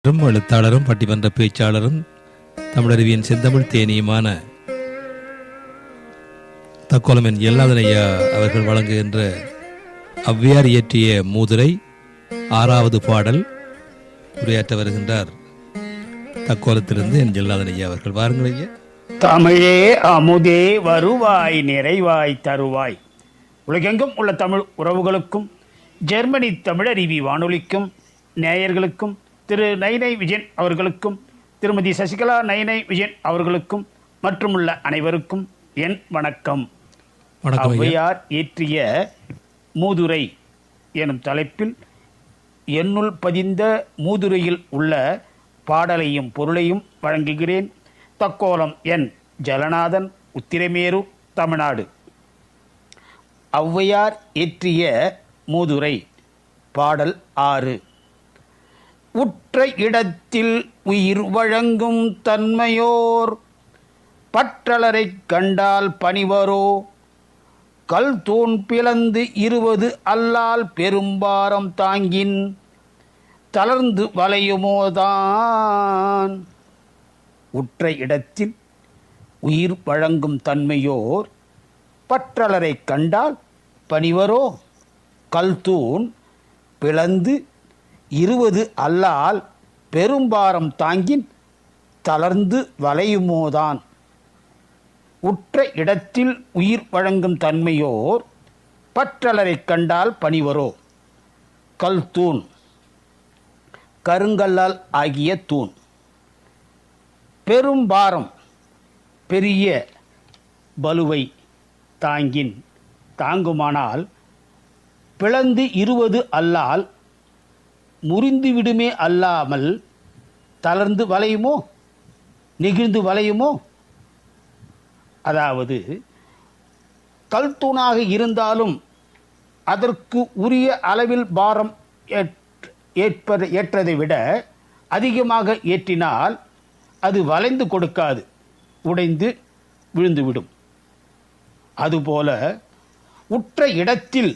எழுத்தாளரும் பட்டிமன்ற பேச்சாளரும் தமிழருவியின் செந்தமிழ் தேனியுமான தக்கோலம் எல்லாதன் ஐயா அவர்கள் வழங்குகின்ற ஔவையார் இயற்றிய மூதுரை 6வது பாடல் உரையாற்ற வருகின்றார். தக்கோலத்திலிருந்து என் எல்லாதன் ஐயா அவர்கள். வாருங்கள் ஐயா. தமிழே அமுதே வருவாய் நிறைவாய் தருவாய். உலகெங்கும் உள்ள தமிழ் உறவுகளுக்கும் ஜெர்மனி தமிழருவி வானொலிக்கும் நேயர்களுக்கும் திரு நைனை விஜயன் அவர்களுக்கும் திருமதி சசிகலா நைனை விஜயன் அவர்களுக்கும் மற்றும் உள்ள அனைவருக்கும் என் வணக்கம். ஔவையார் இயற்றிய மூதுரை எனும் தலைப்பில் என்னுள் பதிந்த மூதுரையில் உள்ள பாடலையும் பொருளையும் வழங்குகிறேன். தக்கோலம் என் ஜலநாதன், உத்திரமேரூர், தமிழ்நாடு. ஔவையார் இயற்றிய மூதுரை பாடல் 6. உற்ற இடத்தில் உயிர் வழங்கும் தன்மையோர் பற்றலரைக் கண்டால் பணிவரோ கல் தூண் பிளந்து 20 அல்லால் பெரும்பாரம் தாங்கின் தளர்ந்து வளையுமோதான். உற்ற இடத்தில் உயிர் வழங்கும் தன்மையோர் பற்றலரைக் கண்டால் பணிவரோ கல் தூண் பிளந்து 20 அல்லால் பெரும்பாரம் தாங்கின் தளர்ந்து வளையுமோதான். உற்ற இடத்தில் உயிர் வழங்கும் தன்மையோர் பற்றலரைக் கண்டால் பணிவரோ. கல் தூண் கருங்கல்லால் ஆகிய தூண். பெரும்பாரம் பெரிய பலுவை தாங்குமானால் பிளந்து 20 அல்லால் முறிந்துவிடுமே அல்லாமல் தளர்ந்து வளையுமோ நெகிழ்ந்து வளையுமோ. அதாவது கல் தூணாக இருந்தாலும் அதற்கு உரிய அளவில் பாரம் ஏற்றதை விட அதிகமாக ஏற்றினால் அது வளைந்து கொடுக்காது, உடைந்து விழுந்துவிடும். அதுபோல உற்ற இடத்தில்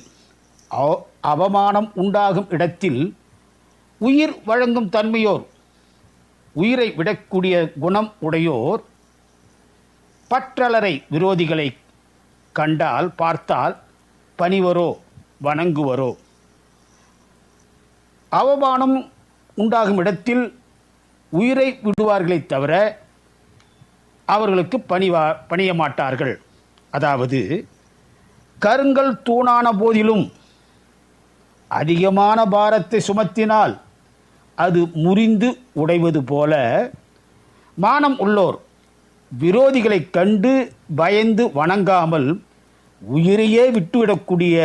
அவமானம் உண்டாகும் இடத்தில் உயிர் வழங்கும் தன்மையோர், உயிரை விடக்கூடிய குணம் உடையோர் பற்றலரை விரோதிகளை கண்டால் பார்த்தால் பணிவரோ வணங்குவரோ. அவமானம் உண்டாகும் இடத்தில் உயிரை விடுவார்களே தவிர அவர்களுக்கு பணிய மாட்டார்கள். அதாவது கருங்கல் தூணான போதிலும் அதிகமான பாரத்தை சுமத்தினால் அது முறிந்து உடைவது போல மானம் உள்ளோர் விரோதிகளை கண்டு பயந்து வணங்காமல் உயிரையே விட்டுவிடக்கூடிய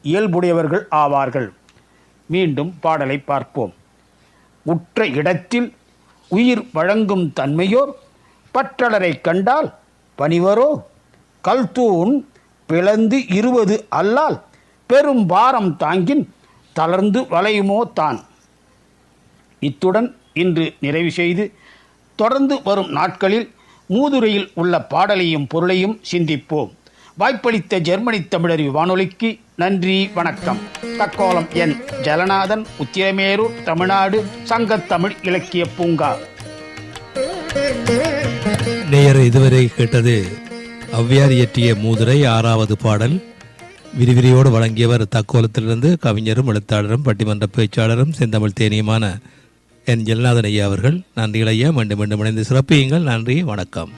இயல்புடையவர்கள் ஆவார்கள். மீண்டும் பாடலை பார்ப்போம். உற்ற இடத்தில் உயிர் வழங்கும் தன்மையோர் பற்றலரை கண்டால் பணிவரோ கல் தூண் பிளந்து 20 அல்லால் பெரும் பாரம் தாங்கின் தளர்ந்து வளையுமோ தான். இத்துடன் இன்று நிறைவு செய்து தொடர்ந்து வரும் நாட்களில் மூதுரையில் உள்ள பாடலையும் பொருளையும் சிந்திப்போம். வாய்ப்பளித்த ஜெர்மனி தமிழருவி வானொலிக்கு நன்றி, வணக்கம். தக்கோலம் என் ஜலநாதன், உத்திரமேரூர், தமிழ்நாடு, சங்கத்தமிழ் இலக்கிய பூங்கா. நேயர் இதுவரை கேட்டது ஔவையார் இயற்றிய மூதுரை 6வது பாடல். விரிவிரியோடு வழங்கியவர் தக்கோலத்திலிருந்து கவிஞரும் எழுத்தாளரும் பட்டிமன்ற பேச்சாளரும் செந்தமிழ் தேனியுமான என் ஜெல்நாதன் ஐயா அவர்கள். நன்றிகள் ஐயா. மீண்டும் மீண்டும் இணைந்து சிறப்பியுங்கள். நன்றி, வணக்கம்.